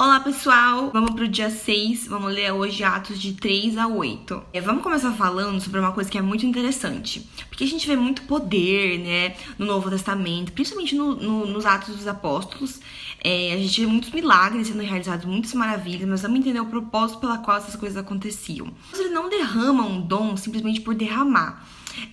Olá pessoal, vamos pro dia 6, vamos ler hoje Atos de 3 a 8. Vamos começar falando sobre uma coisa que é muito interessante, porque a gente vê muito poder, né, no Novo Testamento, principalmente nos Atos dos Apóstolos. A gente vê muitos milagres sendo realizados, muitas maravilhas, mas vamos entender o propósito pela qual essas coisas aconteciam. Ele não derrama um dom simplesmente por derramar.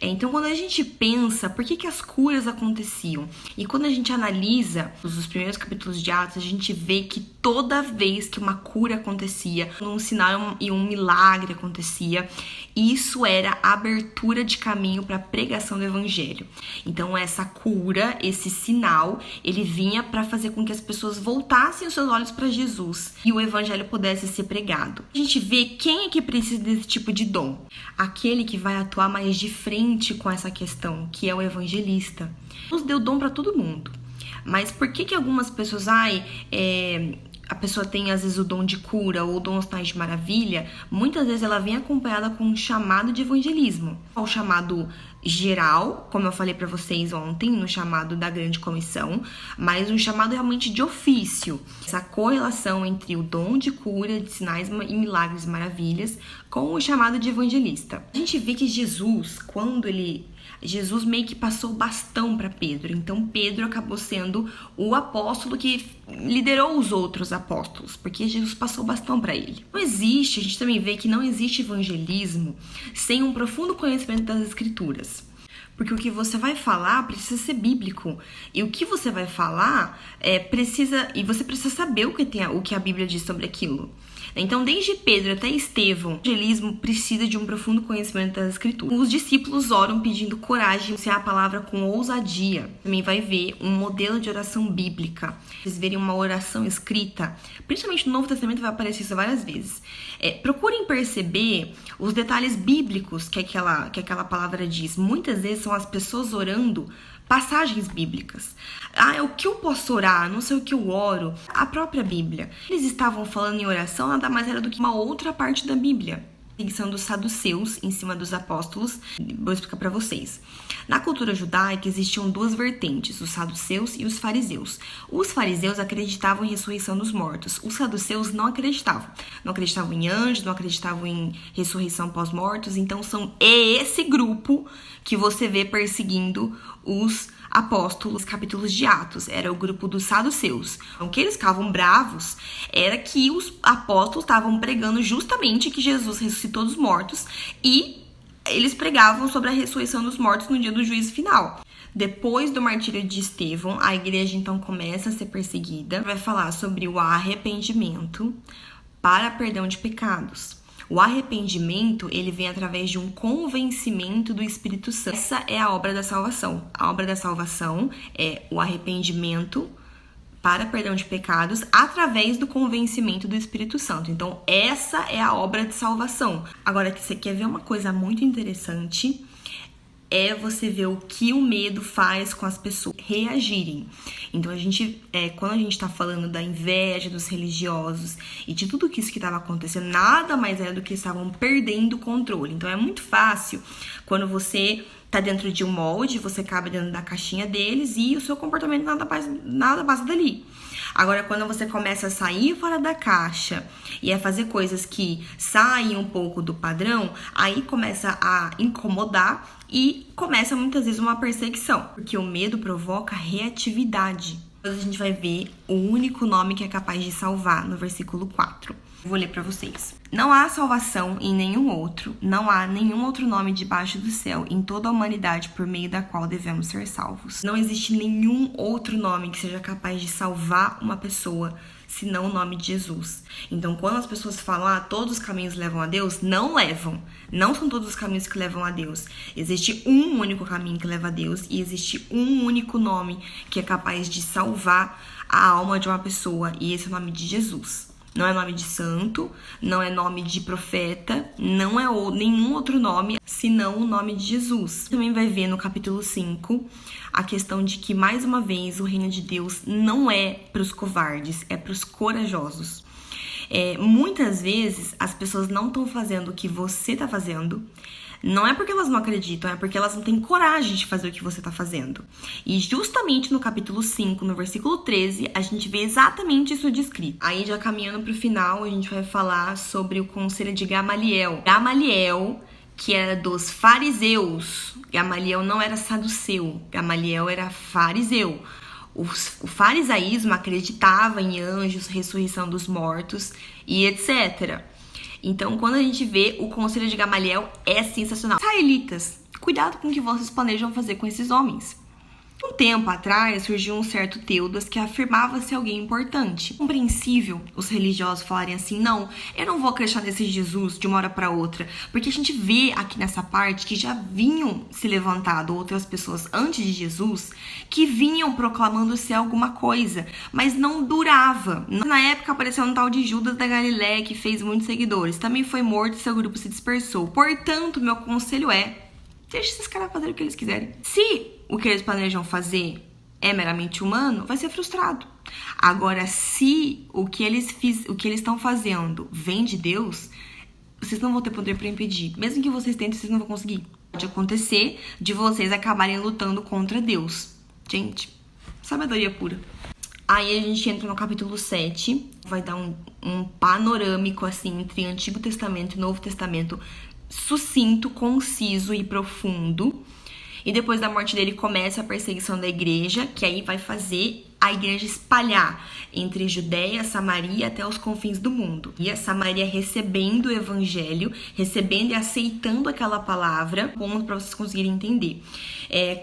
Então, quando a gente pensa por que as curas aconteciam, e quando a gente analisa os primeiros capítulos de Atos, a gente vê que toda vez que uma cura acontecia, um sinal e um milagre acontecia, isso era a abertura de caminho para a pregação do evangelho. Então, essa cura, esse sinal, ele vinha para fazer com que as pessoas voltassem os seus olhos para Jesus e o evangelho pudesse ser pregado. A gente vê quem é que precisa desse tipo de dom. Aquele que vai atuar mais de frente com essa questão, que é o evangelista. Deus deu dom para todo mundo. Mas por que algumas pessoas, a pessoa tem às vezes o dom de cura ou o dom de maravilha? Muitas vezes ela vem acompanhada com um chamado de evangelismo. O chamado geral, como eu falei para vocês ontem, no chamado da grande comissão, mas um chamado realmente de ofício. Essa correlação entre o dom de cura, de sinais e milagres e maravilhas, com o chamado de evangelista. A gente vê que Jesus meio que passou o bastão para Pedro. Então Pedro acabou sendo o apóstolo que liderou os outros apóstolos, porque Jesus passou o bastão para ele. A gente também vê que não existe evangelismo sem um profundo conhecimento das escrituras. Porque o que você vai falar precisa ser bíblico. E o que você vai falar você precisa saber o que a Bíblia diz sobre aquilo. Então, desde Pedro até Estevão, o evangelismo precisa de um profundo conhecimento das escrituras. Os discípulos oram pedindo coragem de anunciar a palavra com ousadia. Também vai ver um modelo de oração bíblica. Vocês verem uma oração escrita, principalmente no Novo Testamento vai aparecer isso várias vezes. Procurem perceber os detalhes bíblicos que aquela palavra diz. Muitas vezes são as pessoas orando passagens bíblicas. O que eu posso orar? Não sei o que eu oro. A própria Bíblia. Eles estavam falando em oração, nada mais era do que uma outra parte da Bíblia. Perseguição dos saduceus em cima dos apóstolos. Vou explicar para vocês. Na cultura judaica existiam duas vertentes, os saduceus e os fariseus. Os fariseus acreditavam em ressurreição dos mortos. Os saduceus não acreditavam. Não acreditavam em anjos, não acreditavam em ressurreição pós-mortos. Então é esse grupo que você vê perseguindo os apóstolos, capítulos de Atos. Era o grupo dos saduceus. Então, o que eles ficavam bravos era que os apóstolos estavam pregando justamente que Jesus ressuscitou dos mortos e eles pregavam sobre a ressurreição dos mortos no dia do juízo final. Depois do martírio de Estevão, a igreja então começa a ser perseguida. Vai falar sobre o arrependimento para perdão de pecados. O arrependimento, ele vem através de um convencimento do Espírito Santo. Essa é a obra da salvação. A obra da salvação é o arrependimento para perdão de pecados através do convencimento do Espírito Santo. Então, essa é a obra de salvação. Agora, que você quer ver uma coisa muito interessante, é você ver o que o medo faz com as pessoas reagirem. Então, quando a gente tá falando da inveja dos religiosos e de tudo isso que estava acontecendo, nada mais era do que eles estavam perdendo o controle. Então, é muito fácil quando você tá dentro de um molde, você cabe dentro da caixinha deles e o seu comportamento nada passa dali. Agora, quando você começa a sair fora da caixa e a fazer coisas que saem um pouco do padrão, aí começa a incomodar e começa muitas vezes uma perseguição, porque o medo provoca reatividade. Hoje a gente vai ver o único nome que é capaz de salvar no versículo 4. Vou ler para vocês. Não há salvação em nenhum outro, não há nenhum outro nome debaixo do céu em toda a humanidade por meio da qual devemos ser salvos. Não existe nenhum outro nome que seja capaz de salvar uma pessoa, senão o nome de Jesus. Então, quando as pessoas falam, todos os caminhos levam a Deus, não levam. Não são todos os caminhos que levam a Deus. Existe um único caminho que leva a Deus e existe um único nome que é capaz de salvar a alma de uma pessoa, e esse é o nome de Jesus. Não é nome de santo, não é nome de profeta, não é nenhum outro nome, senão o nome de Jesus. Também vai ver no capítulo 5 a questão de que, mais uma vez, o reino de Deus não é para os covardes, é para os corajosos. Muitas vezes, as pessoas não estão fazendo o que você está fazendo, Não é porque elas não acreditam, é porque elas não têm coragem de fazer o que você está fazendo. E justamente no capítulo 5, no versículo 13, a gente vê exatamente isso descrito. Aí, já caminhando para o final, a gente vai falar sobre o conselho de Gamaliel. Gamaliel, que era dos fariseus. Gamaliel não era saduceu, Gamaliel era fariseu. O farisaísmo acreditava em anjos, ressurreição dos mortos e etc. Então, quando a gente vê o conselho de Gamaliel, é sensacional. Israelitas, cuidado com o que vocês planejam fazer com esses homens. Um tempo atrás, surgiu um certo Teudas que afirmava ser alguém importante. Compreensível os religiosos falarem assim, não, eu não vou acreditar nesse Jesus de uma hora para outra, porque a gente vê aqui nessa parte que já vinham se levantado outras pessoas antes de Jesus, que vinham proclamando ser alguma coisa, mas não durava. Na época apareceu um tal de Judas da Galileia que fez muitos seguidores, também foi morto e seu grupo se dispersou. Portanto, meu conselho é, deixa esses caras fazerem o que eles quiserem. Se o que eles planejam fazer é meramente humano, vai ser frustrado. Agora, se o que eles estão fazendo vem de Deus, vocês não vão ter poder para impedir. Mesmo que vocês tentem, vocês não vão conseguir. Pode acontecer de vocês acabarem lutando contra Deus. Gente, sabedoria pura. Aí a gente entra no capítulo 7, vai dar um panorâmico assim entre Antigo Testamento e Novo Testamento, sucinto, conciso e profundo. E depois da morte dele começa a perseguição da igreja, que aí vai fazer a igreja espalhar entre Judéia, Samaria até os confins do mundo. E a Samaria recebendo o evangelho, recebendo e aceitando aquela palavra, ponto para vocês conseguirem entender.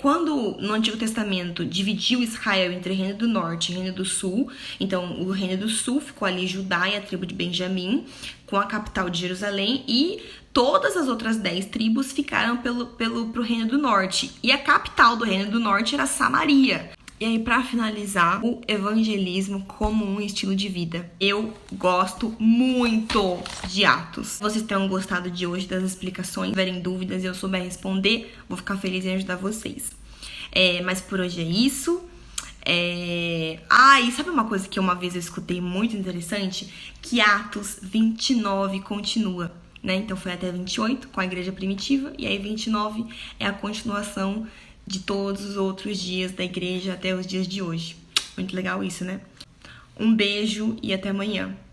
Quando no Antigo Testamento dividiu Israel entre Reino do Norte e Reino do Sul, então o Reino do Sul ficou ali Judá e a tribo de Benjamim, com a capital de Jerusalém, e todas as outras 10 tribos ficaram pro Reino do Norte. E a capital do Reino do Norte era Samaria. E aí, para finalizar, o evangelismo como um estilo de vida. Eu gosto muito de Atos. Se vocês tenham gostado de hoje das explicações, tiverem dúvidas e eu souber responder, vou ficar feliz em ajudar vocês. Mas por hoje é isso. E sabe uma coisa que uma vez eu escutei muito interessante? Que Atos 29 continua, né? Então foi até 28 com a igreja primitiva, e aí 29 é a continuação de todos os outros dias da igreja até os dias de hoje. Muito legal isso, né? Um beijo e até amanhã.